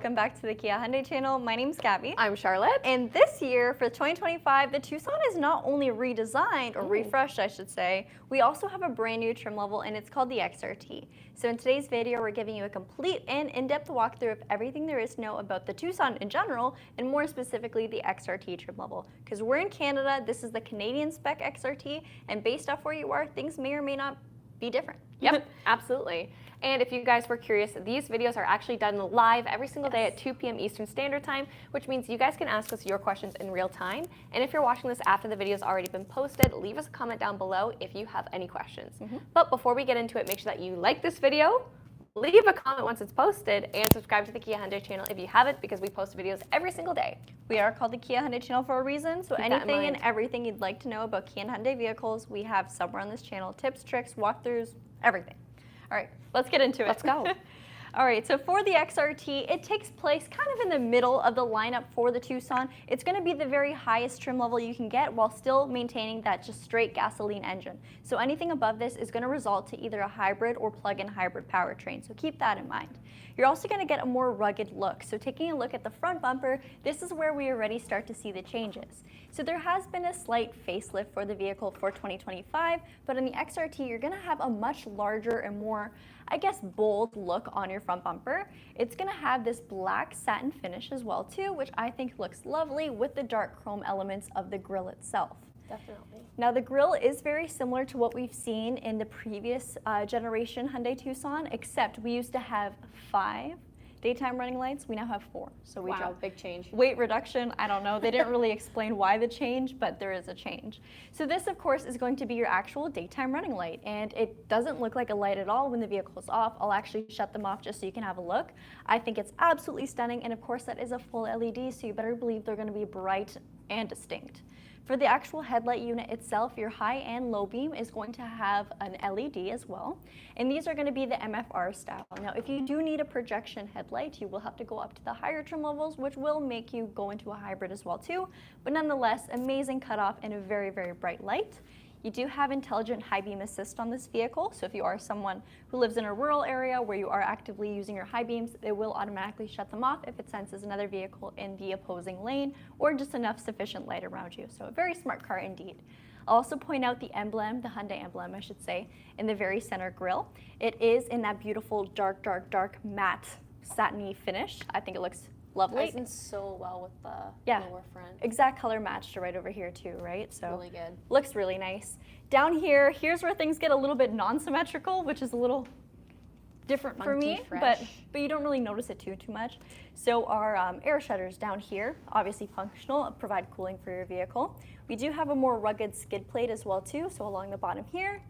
welcome back to the Kia Hyundai channel. My name's Gabby. I'm Charlotte. And this year, for 2025, the Tucson is not only redesigned, or refreshed I should say, we also have a brand new trim level and it's called the XRT. So in today's video, we're giving you a complete and in-depth walkthrough of everything there is to know about the Tucson in general, and more specifically the XRT trim level. Because we're in Canada, this is the Canadian spec XRT, and based off where you are, things may or may not be different. Yep, absolutely. And if you guys were curious, these videos are actually done live every single day at 2 p.m. Eastern Standard Time, which means you guys can ask us your questions in real time. And if you're watching this after the video's already been posted, leave us a comment down below if you have any questions. But before we get into it, make sure that you like this video, leave a comment once it's posted, and subscribe to the Kia Hyundai channel if you haven't, because we post videos every single day. We are called the Kia Hyundai channel for a reason, so Keep that in anything and mind. everything you'd like to know about Kia and Hyundai vehicles, we have somewhere on this channel. Tips, tricks, walkthroughs, everything. All right, let's get into it. Let's go. All right, so for the XRT, it takes place kind of in the middle of the lineup for the Tucson. It's going to be the very highest trim level you can get while still maintaining that just straight gasoline engine. So anything above this is going to result to either a hybrid or plug-in hybrid powertrain, so keep that in mind. You're also going to get a more rugged look. So taking a look at the front bumper, this is where we already start to see the changes. So there has been a slight facelift for the vehicle for 2025, but in the XRT, you're going to have a much larger and more, I guess, bold look on your front bumper. It's going to have this black satin finish as well too, which I think looks lovely with the dark chrome elements of the grille itself. Definitely. Now the grille is very similar to what we've seen in the previous generation Hyundai Tucson, except we used to have 5 daytime running lights. We now have 4. So we dropped. Big change. Weight reduction, I don't know. They didn't really explain why the change, but there is a change. So this, of course, is going to be your actual daytime running light, and it doesn't look like a light at all when the vehicle is off. I'll actually shut them off just so you can have a look. I think it's absolutely stunning, and of course that is a full LED, so you better believe they're going to be bright and distinct. For the actual headlight unit itself, your high and low beam is going to have an LED as well, and these are going to be the MFR style. Now, if you do need a projection headlight, you will have to go up to the higher trim levels, which will make you go into a hybrid as well too, but nonetheless, amazing cutoff and a very, very bright light. You do have intelligent high beam assist on this vehicle, so if you are someone who lives in a rural area where you are actively using your high beams, it will automatically shut them off if it senses another vehicle in the opposing lane or just enough sufficient light around you. So a very smart car indeed. I'll also point out the emblem, the Hyundai emblem I should say, in the very center grille. It is in that beautiful dark, dark, dark matte satiny finish. I think it looks lovely. Ties in so well with the lower front. Exact color match to right over here too, right? So Really good. looks really nice. Down here, here's where things get a little bit non-symmetrical, which is a little different for me, but you don't really notice it too much. So our air shutters down here, obviously functional, provide cooling for your vehicle. We do have a more rugged skid plate as well too, so along the bottom here.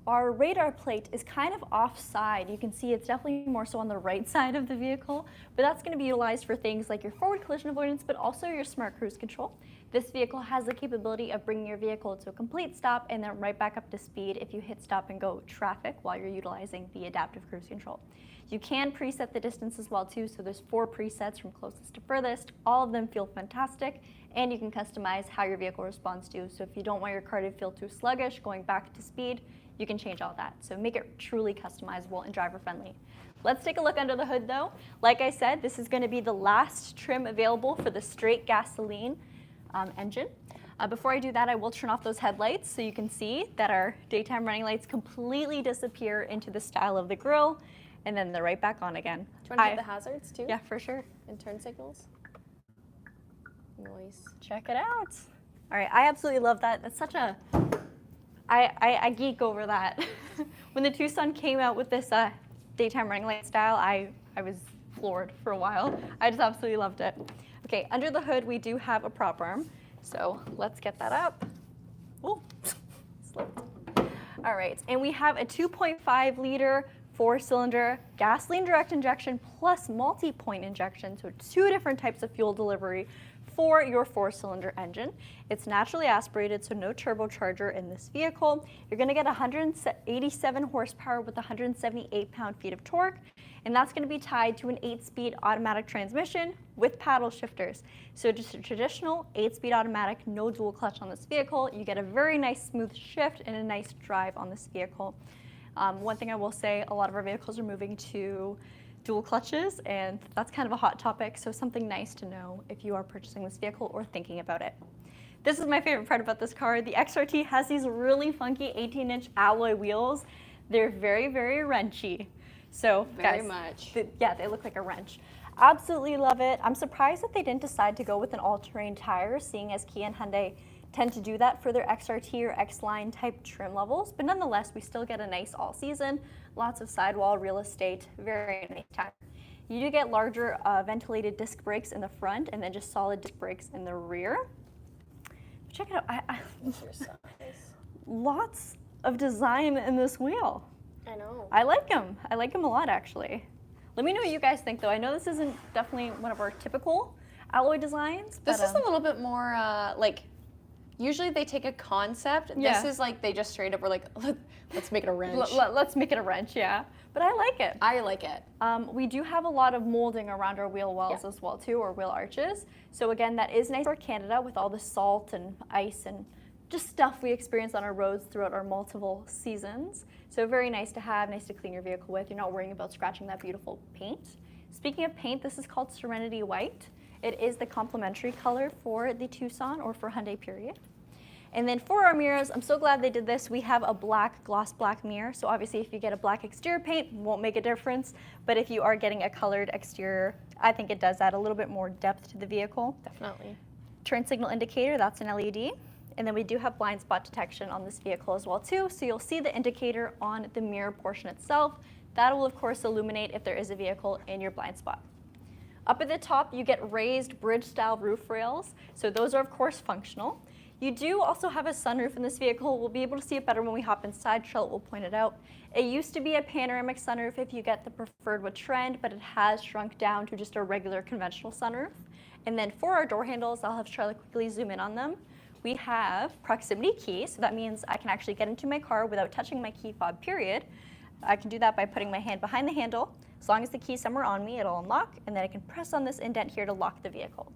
Our radar plate is kind of offside. You can see it's definitely more so on the right side of the vehicle, but that's going to be utilized for things like your forward collision avoidance, but also your smart cruise control. This vehicle has the capability of bringing your vehicle to a complete stop and then right back up to speed if you hit stop and go traffic while you're utilizing the adaptive cruise control. You can preset the distance as well too, so there's 4 presets from closest to furthest. All of them feel fantastic, and you can customize how your vehicle responds to. So if you don't want your car to feel too sluggish going back to speed, you can change all that. So make it truly customizable and driver friendly. Let's take a look under the hood though. Like I said, this is going to be the last trim available for the straight gasoline engine. Before I do that, I will turn off those headlights so you can see that our daytime running lights completely disappear into the style of the grille, and then they're right back on again. Do you want to hit the hazards too? Yeah, for sure. And turn signals? Noise. Check it out. All right, I absolutely love that. That's such a, I geek over that. When the Tucson came out with this daytime running light style, I was floored for a while. I just absolutely loved it. Okay, under the hood we do have a prop arm, so let's get that up. Oh, slipped. All right, and we have a 2.5 liter 4-cylinder gasoline direct injection plus multi-point injection, so 2 different types of fuel delivery for your 4-cylinder engine. It's naturally aspirated, so no turbocharger in this vehicle. You're going to get 187 horsepower with 178 pound-feet of torque, and that's going to be tied to an 8-speed automatic transmission with paddle shifters. So just a traditional 8-speed automatic, no dual clutch on this vehicle. You get a very nice smooth shift and a nice drive on this vehicle. One thing I will say, a lot of our vehicles are moving to dual clutches, and that's kind of a hot topic, so something nice to know if you are purchasing this vehicle or thinking about it. This is my favorite part about this car. The XRT has these really funky 18-inch alloy wheels. They're very, very wrenchy. So very much. Yeah, they look like a wrench. Absolutely love it. I'm surprised that they didn't decide to go with an all-terrain tire, seeing as Kia and Hyundai tend to do that for their XRT or X-Line type trim levels. But nonetheless, we still get a nice all-season, lots of sidewall real estate, very nice tire. You do get larger ventilated disc brakes in the front and then just solid disc brakes in the rear. Check it out. Lots of design in this wheel. I know. I like them. I like them a lot, actually. Let me know what you guys think, though. I know this isn't definitely one of our typical alloy designs. This is a little bit more like, usually they take a concept. Yeah. This is like they just straight up were like, let's make it a wrench. Let's make it a wrench, yeah. But I like it. I like it. We do have a lot of molding around our wheel wells as well, too, or wheel arches. So again, that is nice for Canada with all the salt and ice and just stuff we experience on our roads throughout our multiple seasons. So very nice to have, nice to clean your vehicle with. You're not worrying about scratching that beautiful paint. Speaking of paint, this is called Serenity White. It is the complementary color for the Tucson or for Hyundai period. And then for our mirrors, I'm so glad they did this. We have a black, gloss black mirror. So obviously if you get a black exterior paint, won't make a difference. But if you are getting a colored exterior, I think it does add a little bit more depth to the vehicle. Definitely. Turn signal indicator, that's an LED. And then we do have blind spot detection on this vehicle as well too. So you'll see the indicator on the mirror portion itself. That will of course illuminate if there is a vehicle in your blind spot. Up at the top, you get raised bridge style roof rails. So those are of course functional. You do also have a sunroof in this vehicle. We'll be able to see it better when we hop inside. Charlotte will point it out. It used to be a panoramic sunroof if you get the preferred with trend, but it has shrunk down to just a regular conventional sunroof. And then for our door handles, I'll have Charlotte quickly zoom in on them. We have proximity key, so that means I can actually get into my car without touching my key fob, period. I can do that by putting my hand behind the handle. As long as the key's somewhere on me, it'll unlock, and then I can press on this indent here to lock the vehicle.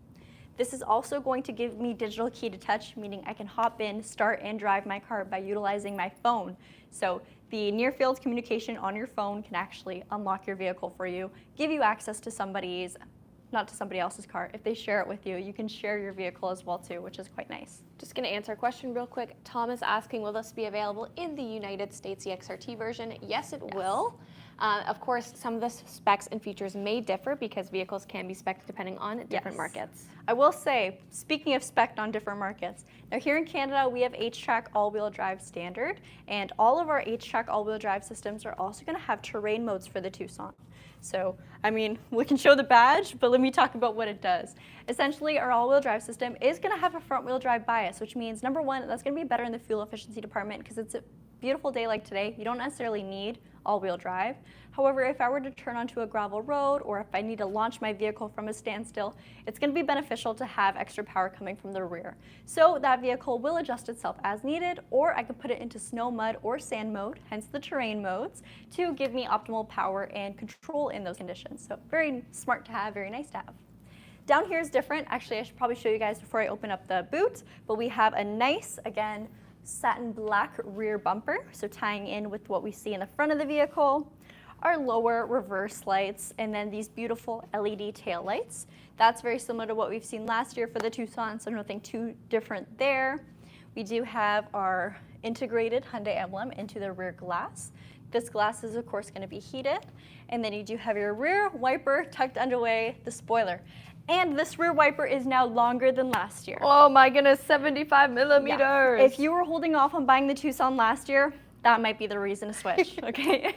This is also going to give me digital key to touch, meaning I can hop in, start, and drive my car by utilizing my phone. So the near-field communication on your phone can actually unlock your vehicle for you, give you access to somebody else's car. If they share it with you, you can share your vehicle as well too, which is quite nice. Just going to answer a question real quick. Tom is asking, will this be available in the United States, the XRT version? Yes, it will. Of course, some of the specs and features may differ because vehicles can be spec'd depending on different markets. I will say, speaking of spec'd on different markets, now here in Canada we have H-Track all-wheel drive standard, and all of our H-Track all-wheel drive systems are also going to have terrain modes for the Tucson. So, I mean, we can show the badge, but let me talk about what it does. Essentially, our all-wheel drive system is going to have a front-wheel drive bias, which means, number one, that's going to be better in the fuel efficiency department because it's a beautiful day like today. You don't necessarily need all-wheel drive. However, if I were to turn onto a gravel road or if I need to launch my vehicle from a standstill, it's going to be beneficial to have extra power coming from the rear. So that vehicle will adjust itself as needed, or I could put it into snow, mud, or sand mode, hence the terrain modes, to give me optimal power and control in those conditions. So very smart to have, very nice to have. Down here is different. Actually, I should probably show you guys before I open up the boot, but we have a nice, again, satin black rear bumper, so tying in with what we see in the front of the vehicle, our lower reverse lights, and then these beautiful LED tail lights. That's very similar to what we've seen last year for the Tucson, so nothing too different there. We do have our integrated Hyundai emblem into the rear glass. This glass is of course going to be heated, and then you do have your rear wiper tucked underway the spoiler. And this rear wiper is now longer than last year. Oh my goodness, 75 millimeters. Yeah. If you were holding off on buying the Tucson last year, that might be the reason to switch, okay?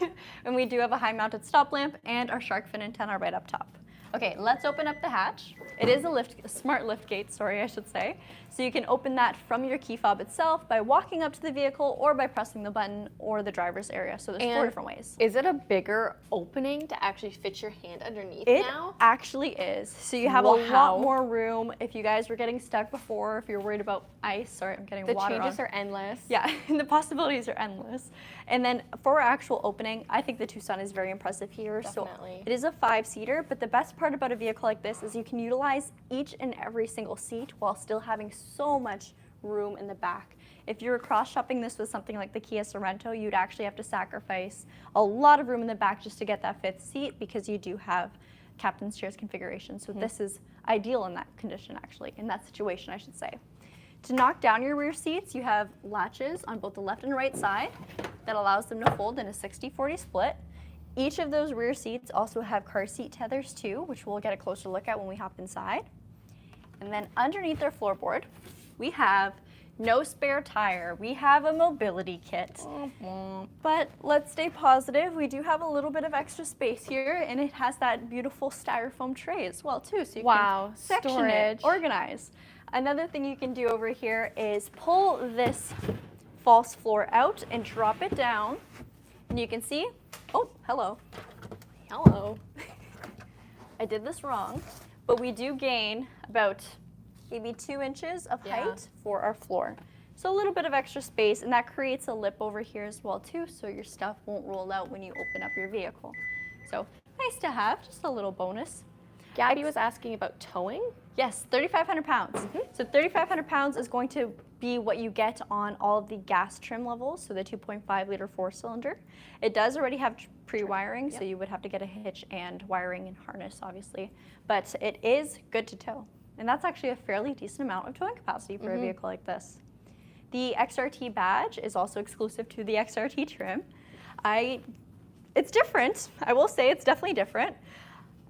And we do have a high-mounted stop lamp and our shark fin antenna right up top. Okay, let's open up the hatch. It is a smart lift gate, sorry, I should say. So you can open that from your key fob itself by walking up to the vehicle or by pressing the button or the driver's area. So there's 4 different ways. Is it a bigger opening to actually fit your hand underneath now? It actually is. So you have a lot more room. If you guys were getting stuck before, if you're worried about ice, sorry, I'm getting water on. The changes are endless. Yeah, the possibilities are endless. And then for our actual opening, I think the Tucson is very impressive here. Definitely. So it is a 5-seater, but the best part about a vehicle like this is you can utilize each and every single seat while still having so much room in the back. If you were cross-shopping this with something like the Kia Sorento, you'd actually have to sacrifice a lot of room in the back just to get that fifth seat because you do have captain's chairs configuration. So this is ideal in that condition, actually, in that situation, I should say. To knock down your rear seats, you have latches on both the left and right side that allows them to fold in a 60-40 split. Each of those rear seats also have car seat tethers too, which we'll get a closer look at when we hop inside. And then underneath their floorboard, we have no spare tire. We have a mobility kit. But let's stay positive. We do have a little bit of extra space here, and it has that beautiful styrofoam tray as well too, so you can section it, organize. Another thing you can do over here is pull this false floor out and drop it down. And you can see, oh, hello. I did this wrong, but we do gain about maybe 2 inches of height for our floor. So a little bit of extra space, and that creates a lip over here as well too, so your stuff won't roll out when you open up your vehicle. So nice to have, just a little bonus. Gabby was asking about towing. Yes, 3,500 pounds. So 3,500 pounds is going to be what you get on all of the gas trim levels, so the 2.5 liter 4-cylinder. It does already have pre-wiring, so you would have to get a hitch and wiring and harness, obviously. But it is good to tow. And that's actually a fairly decent amount of towing capacity for a vehicle like this. The XRT badge is also exclusive to the XRT trim. It's different. I will say it's definitely different.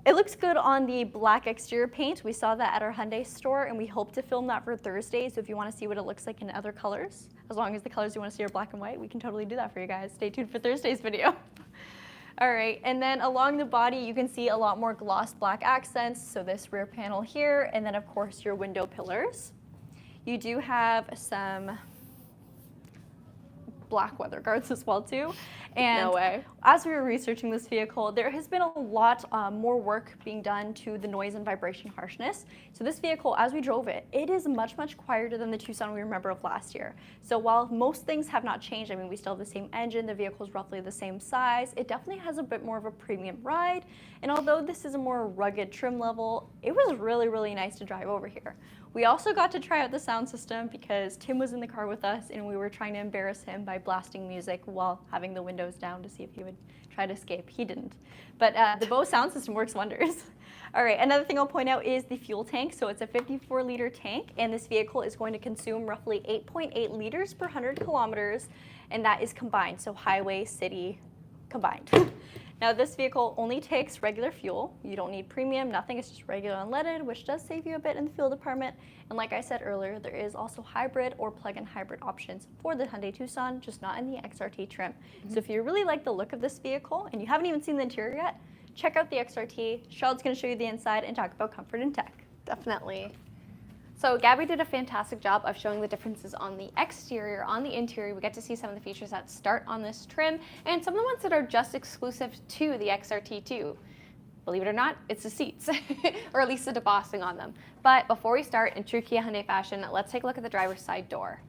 It looks good on the black exterior paint. We saw that at our Hyundai store, and we hope to film that for Thursday. So if you want to see what it looks like in other colors, as long as the colors you want to see are black and white, we can totally do that for you guys. Stay tuned for Thursday's video. All right, and then along the body, you can see a lot more gloss black accents. So this rear panel here, and then of course your window pillars. You do have some black weather guards as well too. And no way. As we were researching this vehicle, there has been a lot more work being done to the noise and vibration harshness. So this vehicle, as we drove it, it is much, much quieter than the Tucson we remember of last year. So while most things have not changed, I mean, we still have the same engine, the vehicle is roughly the same size, it definitely has a bit more of a premium ride. And although this is a more rugged trim level, it was really, really nice to drive over here. We also got to try out the sound system because Tim was in the car with us and we were trying to embarrass him by blasting music while having the windows down to see if he would try to escape. He didn't. But the Bose sound system works wonders. All right, another thing I'll point out is the fuel tank. So it's a 54-liter tank, and this vehicle is going to consume roughly 8.8 liters per 100 kilometers, and that is combined, so highway, city, combined. Now this vehicle only takes regular fuel. You don't need premium, nothing, it's just regular unleaded, which does save you a bit in the fuel department. And like I said earlier, there is also hybrid or plug-in hybrid options for the Hyundai Tucson, just not in the XRT trim. So if you really like the look of this vehicle and you haven't even seen the interior yet, check out the XRT. Charlotte's gonna show you the inside and talk about comfort and tech. Definitely. So Gabby did a fantastic job of showing the differences on the exterior, on the interior. We get to see some of the features that start on this trim and some of the ones that are just exclusive to the XRT too. Believe it or not, it's the seats, or at least the debossing on them. But before we start, in true Kia Hyundai fashion, let's take a look at the driver's side door.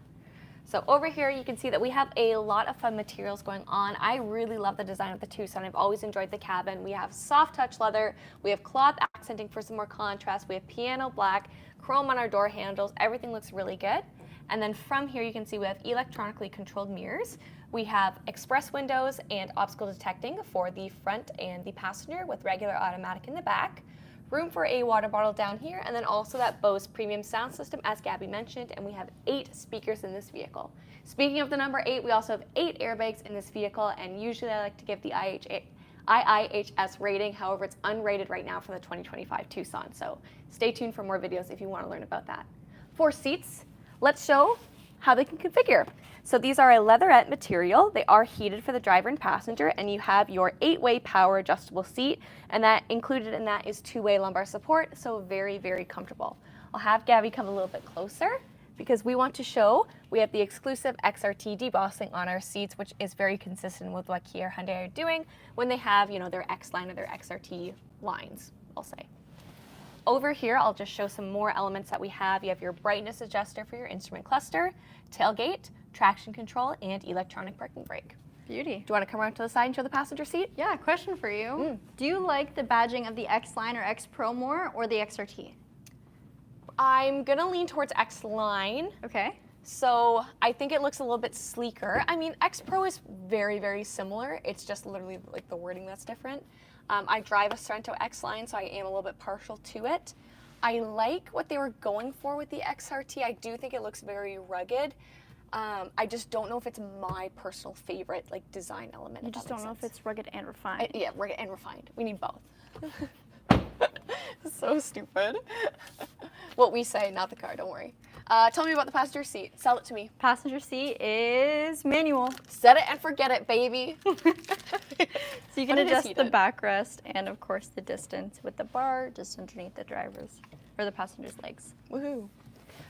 So over here, you can see that we have a lot of fun materials going on. I really love the design of the Tucson. I've always enjoyed the cabin. We have soft touch leather. We have cloth accenting for some more contrast. We have piano black, chrome on our door handles. Everything looks really good. And then from here, you can see we have electronically controlled mirrors. We have express windows and obstacle detecting for the front and the passenger with regular automatic in the back. Room for a water bottle down here, and then also that Bose premium sound system, as Gabby mentioned, and we have 8 speakers in this vehicle. Speaking of the number 8, we also have 8 airbags in this vehicle, and usually I like to give the IIHS rating. However, it's unrated right now for the 2025 Tucson, so stay tuned for more videos if you want to learn about that. For seats, let's show how they can configure. So these are a leatherette material. They are heated for the driver and passenger, and you have your 8-way power adjustable seat, and that included in that is 2-way lumbar support, so very, very comfortable. I'll have Gabby come a little bit closer because we want to show we have the exclusive XRT debossing on our seats, which is very consistent with what Kia or Hyundai are doing when they have, their X line or their XRT lines, I'll say. Over here, I'll just show some more elements that we have. You have your brightness adjuster for your instrument cluster, tailgate, traction control, and electronic parking brake. Beauty. Do you want to come around to the side and show the passenger seat? Yeah, question for you. Do you like the badging of the X line or X Pro more, or the XRT? I'm gonna lean towards X line. Okay. So I think it looks a little bit sleeker. I mean, X Pro is very, very similar. It's just literally like the wording that's different. I drive a Sorento X line, so I am a little bit partial to it. I like what they were going for with the XRT. I do think it looks very rugged. I just don't know if it's my personal favorite like design element. You just don't know if it's rugged and refined. Yeah, rugged and refined. We need both. So stupid. What we say, not the car, don't worry. Tell me about the passenger seat. Sell it to me. Passenger seat is manual. Set it and forget it, baby. So you can adjust the backrest and of course the distance with the bar just underneath the driver's or the passenger's legs. Woohoo.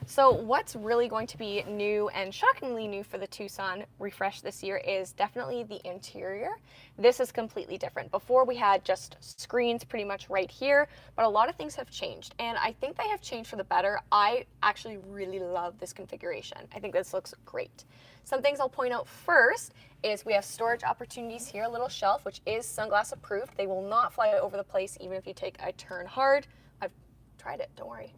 So what's really going to be new and shockingly new for the Tucson refresh this year is definitely the interior. This is completely different. Before we had just screens pretty much right here, but a lot of things have changed and I think they have changed for the better. I actually really love this configuration. I think this looks great. Some things I'll point out first is we have storage opportunities here, a little shelf, which is sunglass approved. They will not fly over the place even if you take a turn hard. I've tried it, don't worry.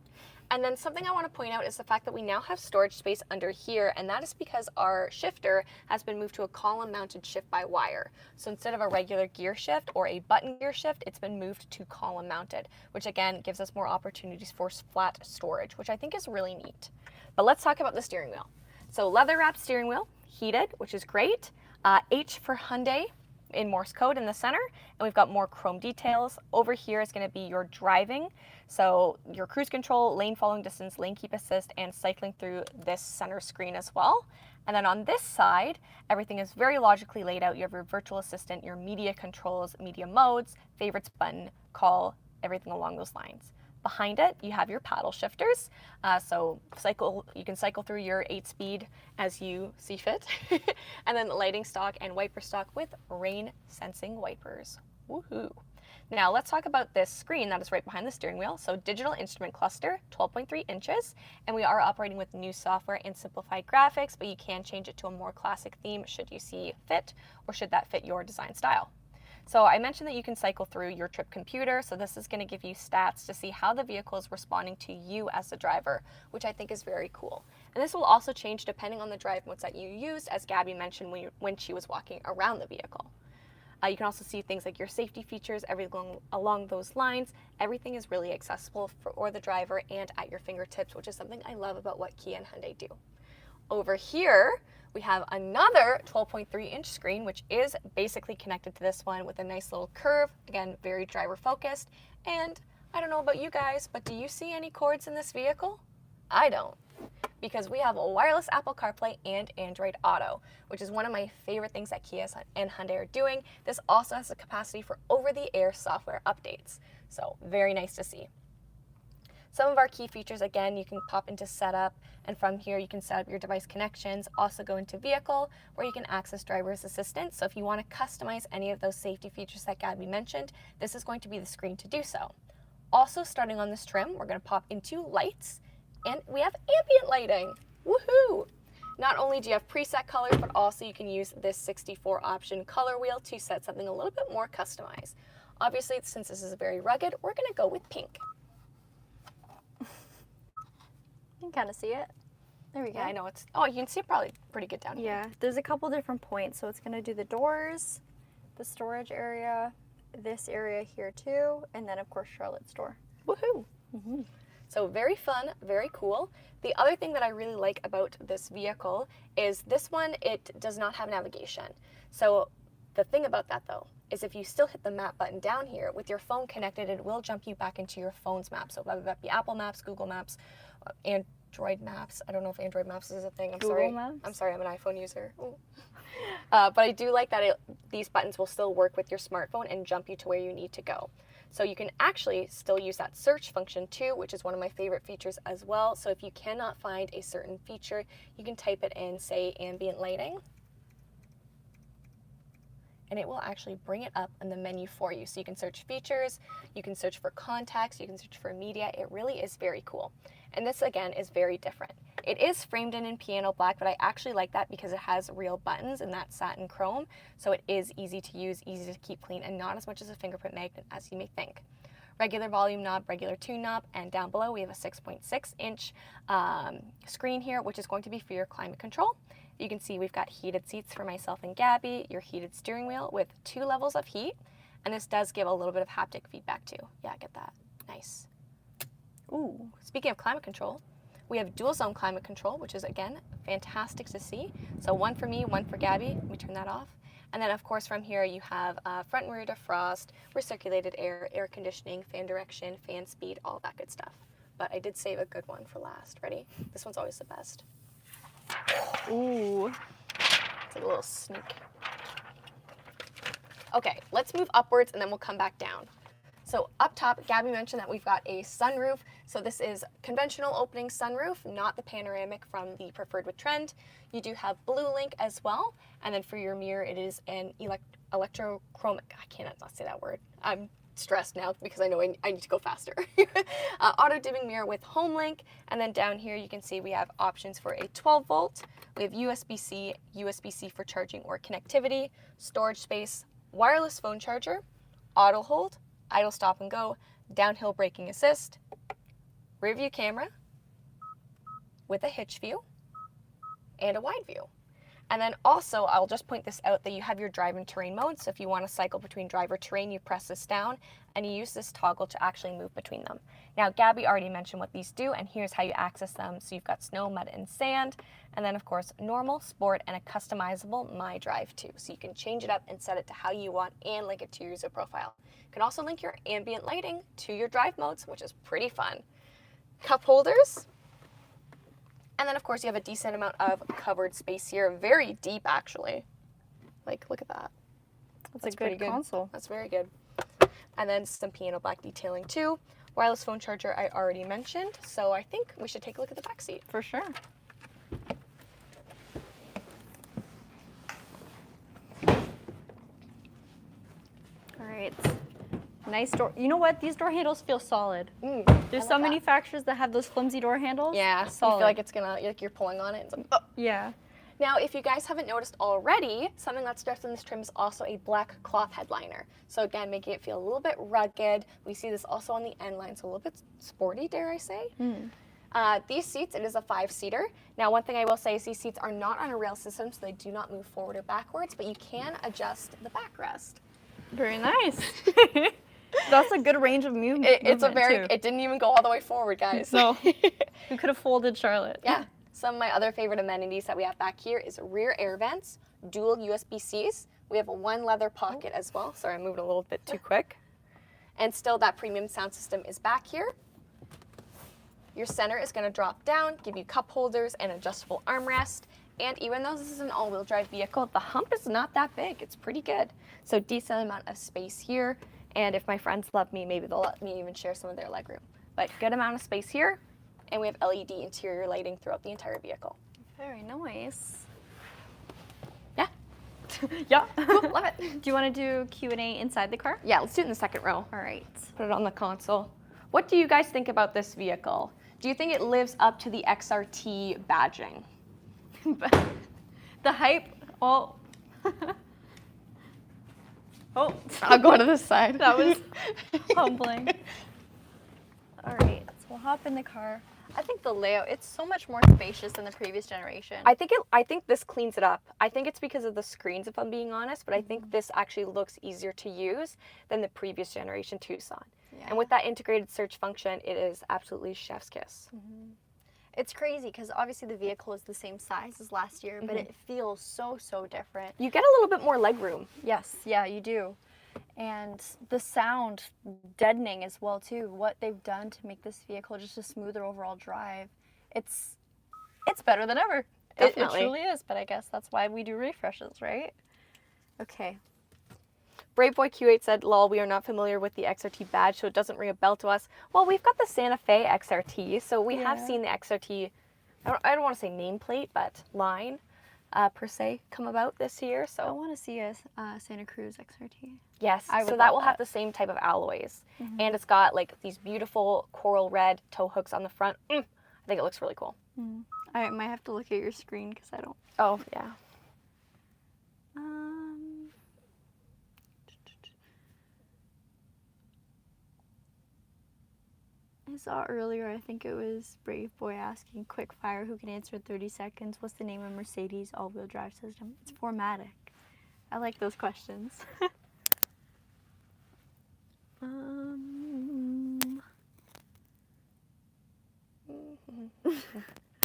And then something I want to point out is the fact that we now have storage space under here, and that is because our shifter has been moved to a column-mounted shift-by-wire. So instead of a regular gear shift or a button gear shift, it's been moved to column-mounted, which again gives us more opportunities for flat storage, which I think is really neat. But let's talk about the steering wheel. So leather-wrapped steering wheel, heated, which is great. H for Hyundai in Morse code in the center, and we've got more chrome details. Over here is going to be your driving, so your cruise control, lane following distance, lane keep assist, and cycling through this center screen as well. And then on this side, everything is very logically laid out. You have your virtual assistant, your media controls, media modes, favorites button, call, everything along those lines. Behind it, you have your paddle shifters. So you can cycle through your 8-speed as you see fit. And then lighting stock and wiper stock with rain sensing wipers. Woohoo. Now let's talk about this screen that is right behind the steering wheel. So digital instrument cluster, 12.3 inches. And we are operating with new software and simplified graphics, but you can change it to a more classic theme should you see fit, or should that fit your design style. So I mentioned that you can cycle through your trip computer, so this is going to give you stats to see how the vehicle is responding to you as the driver, which I think is very cool. And this will also change depending on the drive modes that you used, as Gabby mentioned when she was walking around the vehicle. You can also see things like your safety features, everything along those lines. Everything is really accessible for the driver and at your fingertips, which is something I love about what Kia and Hyundai do. Over here, we have another 12.3-inch screen, which is basically connected to this one with a nice little curve. Again, very driver focused. And I don't know about you guys, but do you see any cords in this vehicle? I don't, because we have a wireless Apple CarPlay and Android Auto, which is one of my favorite things that Kia and Hyundai are doing. This also has the capacity for over-the-air software updates. So very nice to see. Some of our key features, again, you can pop into setup, and from here you can set up your device connections, also go into vehicle, where you can access driver's assistance. So if you want to customize any of those safety features that Gabby mentioned, this is going to be the screen to do so. Also, starting on this trim, we're going to pop into lights, and we have ambient lighting. Woohoo! Not only do you have preset colors, but also you can use this 64 option color wheel to set something a little bit more customized. Obviously, since this is very rugged, we're going to go with pink. You can kind of see it. There we go. Yeah, I know it's, oh, you can see it probably pretty good down here. Yeah, there's a couple different points. So it's going to do the doors, the storage area, this area here too, and then of course Charlotte's door. Woohoo! Mm-hmm. So very fun, very cool. The other thing that I really like about this vehicle is this one, it does not have navigation. So the thing about that though, is if you still hit the map button down here, with your phone connected, it will jump you back into your phone's map. So whether that be Apple Maps, Google Maps, Android Maps. I don't know if Android Maps is a thing. Google Maps? I'm sorry, I'm an iPhone user. But I do like that these buttons will still work with your smartphone and jump you to where you need to go. So you can actually still use that search function too, which is one of my favorite features as well. So if you cannot find a certain feature, you can type it in, say ambient lighting, and it will actually bring it up in the menu for you. So you can search features, you can search for contacts, you can search for media. It really is very cool. And this again is very different. It is framed in piano black, but I actually like that because it has real buttons and that satin chrome. So it is easy to use, easy to keep clean, and not as much as a fingerprint magnet as you may think. regular volume knob, regular tune knob, and down below we have a 6.6-inch screen here, which is going to be for your climate control. You can see we've got heated seats for myself and Gabby, your heated steering wheel with 2 levels of heat, and this does give a little bit of haptic feedback too. Yeah, get that. Nice. Ooh, speaking of climate control, we have dual zone climate control, which is, again, fantastic to see. So one for me, one for Gabby. Let me turn that off. And then, of course, from here you have front and rear defrost, recirculated air, air conditioning, fan direction, fan speed, all that good stuff. But I did save a good one for last. Ready? This one's always the best. Ooh. It's like a little sneak. Okay, let's move upwards and then we'll come back down. So up top, Gabby mentioned that we've got a sunroof. So this is conventional opening sunroof, not the panoramic from the Preferred with Trend. You do have Blue Link as well. And then for your mirror, it is an electrochromic, I cannot not say that word. I'm stressed now because I know I need to go faster. Auto dimming mirror with Home Link. And then down here, you can see we have options for a 12 volt. We have USB-C, USB-C for charging or connectivity, storage space, wireless phone charger, auto hold, idle stop and go, downhill braking assist, rear view camera with a hitch view, and a wide view. And then also, I'll just point this out that you have your drive and terrain mode. So if you want to cycle between drive or terrain, you press this down and you use this toggle to actually move between them. Now, Gabby already mentioned what these do, and here's how you access them. So you've got snow, mud, and sand. And then, of course, normal, sport, and a customizable My Drive too. So you can change it up and set it to how you want and link it to your user profile. You can also link your ambient lighting to your drive modes, which is pretty fun. Cup holders. And then, of course, you have a decent amount of covered space here. Very deep, actually. Like, look at that. That's a good console. That's very good. And then some piano black detailing too. Wireless phone charger I already mentioned. So I think we should take a look at the back seat. For sure. All right. Nice door. You know what? These door handles feel solid. There's some manufacturers that have those flimsy door handles. Yeah, solid. You feel like it's gonna, like you're pulling on it. It's like, oh. Yeah. Now, if you guys haven't noticed already, something that's dressed in this trim is also a black cloth headliner. So again, making it feel a little bit rugged. We see this also on the end line, so a little bit sporty, dare I say. These seats, it is a 5-seater. Now, one thing I will say is these seats are not on a rail system, so they do not move forward or backwards, but you can adjust the backrest. Very nice. That's a good range of movement. It's a very, it didn't even go all the way forward, guys. No, we could have folded Charlotte. Yeah. Some of my other favorite amenities that we have back here is rear air vents, dual USB-Cs. We have one leather pocket as well. Sorry, I moved a little bit too quick. And still that premium sound system is back here. Your center is going to drop down, give you cup holders and adjustable armrest. And even though this is an all-wheel drive vehicle, the hump is not that big. It's pretty good. So decent amount of space here. And if my friends love me, maybe they'll let me even share some of their legroom. But good amount of space here. And we have LED interior lighting throughout the entire vehicle. Very nice. Yeah. Yeah. Cool, love it. Do you want to do Q&A inside the car? Yeah, let's do it in the second row. All right. Put it on the console. What do you guys think about this vehicle? Do you think it lives up to the XRT badging? The hype, oh. Oh. I'll go to this side. That was humbling. All right, so we'll hop in the car. I think the layout, it's so much more spacious than the previous generation. I think this cleans it up. I think it's because of the screens, if I'm being honest, but I think this actually looks easier to use than the previous generation Tucson. Yeah. And with that integrated search function, it is absolutely chef's kiss. It's crazy because obviously the vehicle is the same size as last year, but it feels so, so different. You get a little bit more legroom. Yes, yeah, you do. And the sound deadening as well too. What they've done to make this vehicle just a smoother overall drive, it's better than ever. It truly is, but I guess that's why we do refreshes, right? Okay. Brave Boy Q8 said, lol, we are not familiar with the XRT badge, so it doesn't ring a bell to us. Well, we've got the Santa Fe XRT, so we have seen the XRT, I don't want to say nameplate, but line, per se, come about this year. So I want to see a Santa Cruz XRT. Yes, so that will have the same type of alloys. And it's got like these beautiful coral red tow hooks on the front. I think it looks really cool. I might have to look at your screen because I don't. Oh, yeah. I saw earlier, I think it was Brave Boy asking quick fire, who can answer in 30 seconds. What's the name of Mercedes all-wheel drive system? It's 4MATIC. I like those questions.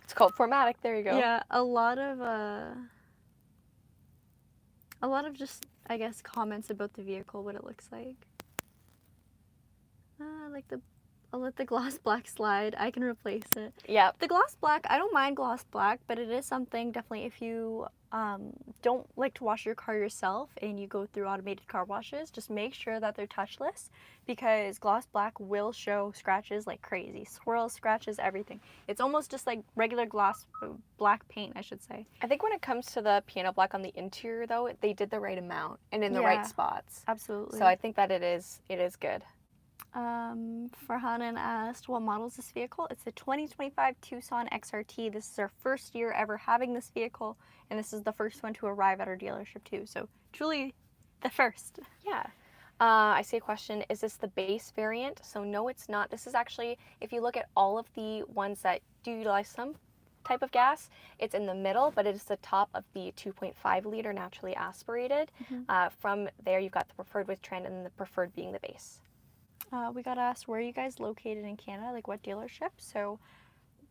It's called 4MATIC. There you go. Yeah, a lot of just, I guess, comments about the vehicle, what it looks like. I'll let the gloss black slide. I can replace it. Yep. The gloss black, I don't mind gloss black, but it is something definitely if you don't like to wash your car yourself and you go through automated car washes, just make sure that they're touchless, because gloss black will show scratches like crazy. Swirls, scratches, everything. It's almost just like regular gloss black paint, I should say. I think when it comes to the piano black on the interior, though, they did the right amount and in the Yeah. right spots. Absolutely. So I think that it is good. Farhanan asked, what model is this vehicle? It's the 2025 Tucson XRT. This is our first year ever having this vehicle, and this is the first one to arrive at our dealership too. So truly the first. Yeah. I see a question. Is this the base variant? So no, it's not. This is actually, if you look at all of the ones that do utilize some type of gas, it's in the middle, but it is the top of the 2.5 liter naturally aspirated. From there, you've got the preferred with trend and the preferred being the base. We got asked, where are you guys located in Canada? Like what dealership? So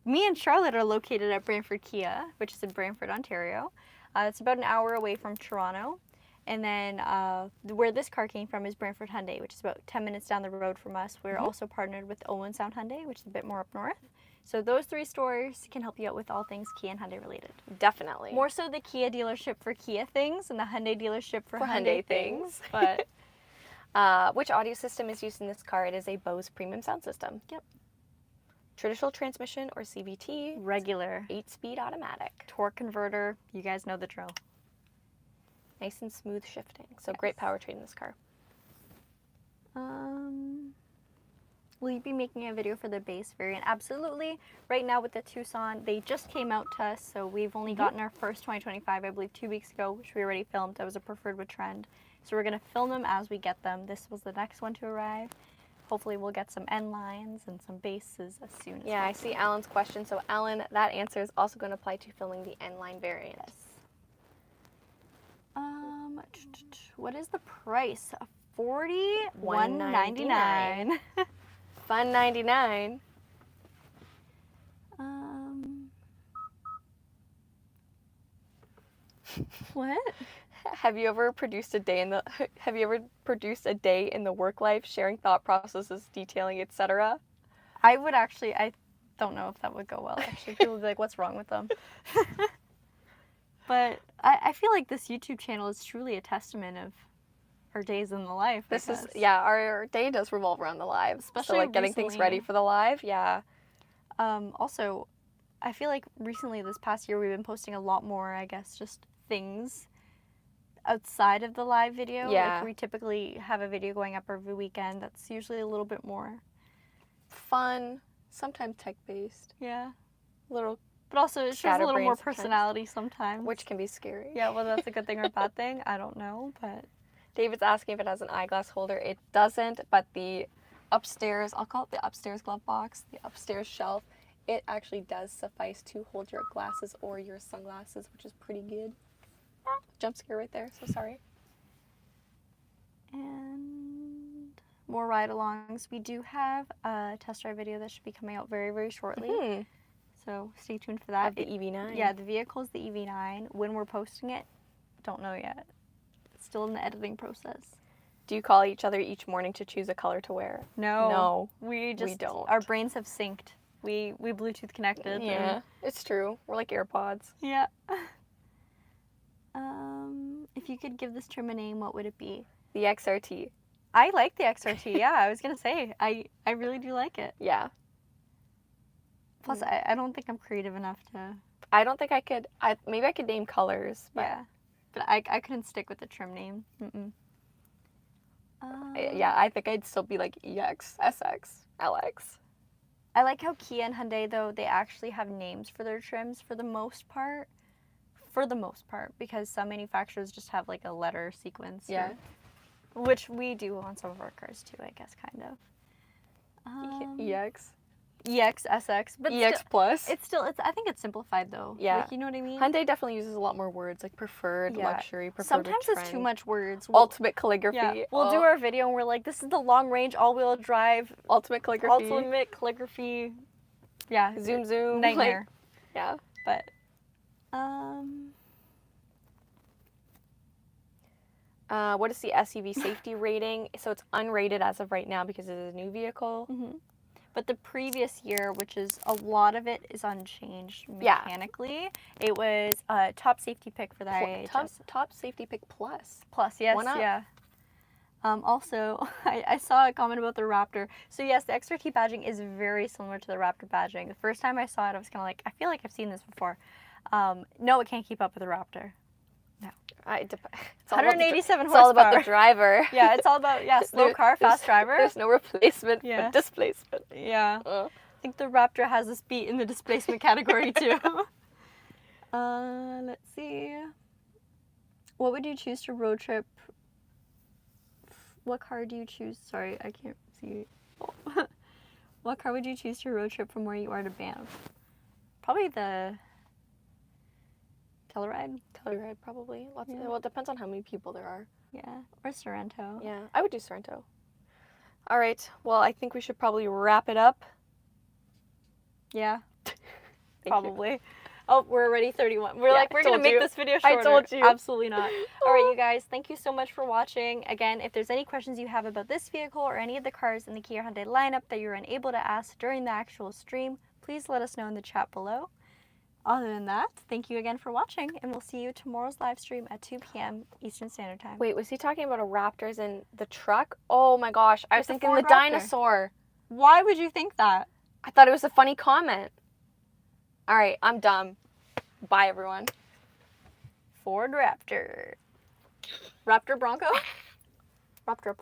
me and Charlotte are located at Brantford Kia, which is in Brantford, Ontario. It's about an hour away from Toronto. And then where this car came from is Brantford Hyundai, which is about 10 minutes down the road from us. We're also partnered with Owen Sound Hyundai, which is a bit more up north. So those three stores can help you out with all things Kia and Hyundai related. Definitely. More so the Kia dealership for Kia things and the Hyundai dealership for Hyundai Hyundai things. But which audio system is used in this car? It is a Bose premium sound system. Yep. Traditional transmission or CVT. regular 8-speed automatic. torque converter, you guys know the drill. Nice and smooth shifting. So great powertrain in this car. Will you be making a video for the base variant? Absolutely. Right now with the Tucson, they just came out to us, so we've only gotten our first 2025, I believe 2 weeks ago, which we already filmed. That was a preferred with trend. So we're going to film them as we get them. This was the next one to arrive. Hopefully we'll get some end lines and some bases as soon as Yeah, I possible. see Alan's question. So Alan, that answer is also going to apply to filming the N-line variant. Yes. What is the price? $41.99. Fun 99. What? Have you ever produced a day in the work life, sharing thought processes, detailing, etc.? I don't know if that would go well, actually. People would be like, what's wrong with them? But I feel like this YouTube channel is truly a testament of our days in the life. Our day does revolve around the live, Especially so like getting things ready for the live. Yeah. Also, I feel like recently this past year we've been posting a lot more, I guess, just things outside of the live video. Yeah. Like we typically have a video going up every weekend that's usually a little bit more Fun, sometimes tech-based. Yeah. Little, But also it shows a little more Scatterbrained sometimes. personality sometimes. which can be scary. Yeah, whether that's a good thing or a bad thing, I don't know, but David's asking if it has an eyeglass holder. It doesn't, but the upstairs, I'll call it the upstairs glove box, the upstairs shelf, it actually does suffice to hold your glasses or your sunglasses, which is pretty good. Jump scare right there, so sorry. and more ride-alongs. We do have a test drive video that should be coming out very, very shortly. So stay tuned for that. Of the EV9. Yeah, the vehicle is the EV9. When we're posting it, don't know yet. It's still in the editing process. Do you call each other each morning to choose a color to wear? No. We don't. Our brains have synced. We Bluetooth connected. Yeah, it's true. We're like AirPods. Yeah. If you could give this trim a name, what would it be? The XRT. I like the XRT. Yeah, I was gonna say I really do like it. Yeah. Plus, I don't think I'm creative enough to. I don't think I could. Maybe I could name colors. But Yeah, but I couldn't stick with the trim name. I think I'd still be like EX, SX, LX. I like how Kia and Hyundai, though, they actually have names for their trims for the most part. Because some manufacturers just have like a letter sequence. Yeah. Which we do on some of our cars too, I guess, kind of. EX. EX, SX, but EX still, Plus. I think it's simplified though. Yeah. Like, you know what I mean? Hyundai definitely uses a lot more words, like preferred, Yeah. luxury, preferred, Sometimes trend, it's too much words. ultimate calligraphy. Yeah. We'll do our video and we're like, this is the long range all-wheel drive ultimate calligraphy. ultimate calligraphy. Yeah. Zoom zoom. Nightmare. Like, yeah. But what is the SUV safety rating? So it's unrated as of right now because it is a new vehicle. But the previous year, which is a lot of it is unchanged mechanically, it was a top safety pick for the IHS. Top safety pick plus. Plus, yes, One up. yeah. Also, I saw a comment about the Raptor. So yes, the XRT badging is very similar to the Raptor badging. The first time I saw it, I was kind of like, I feel like I've seen this before. No, it can't keep up with the Raptor. No. It's 187 horsepower. It's all about the driver. Yeah, it's all about, slow car, fast driver. There's no replacement for displacement. Yeah. I think the Raptor has this beat in the displacement category too. Let's see. What would you choose to road trip? What car do you choose? Sorry, I can't see. What car would you choose to road trip from where you are to Banff? Probably the Telluride. Telluride, probably. Well, it depends on how many people there are. Yeah, or Sorrento. Yeah, I would do Sorrento. All right. Well, I think we should probably wrap it up. Yeah, Thank probably. you. Oh, we're already 31. We're like, we're going to make this video shorter. I told you. Absolutely not. All right, you guys, thank you so much for watching. Again, if there's any questions you have about this vehicle or any of the cars in the Kia Hyundai lineup that you were unable to ask during the actual stream, please let us know in the chat below. Other than that, thank you again for watching, and we'll see you tomorrow's live stream at 2 p.m. Eastern Standard Time. Wait, was he talking about a Raptors in the truck? Oh my gosh, I was It's a thinking Ford the Raptor. dinosaur. Why would you think that? I thought it was a funny comment. All right, I'm dumb. Bye, everyone. Ford Raptor. Raptor Bronco? Raptor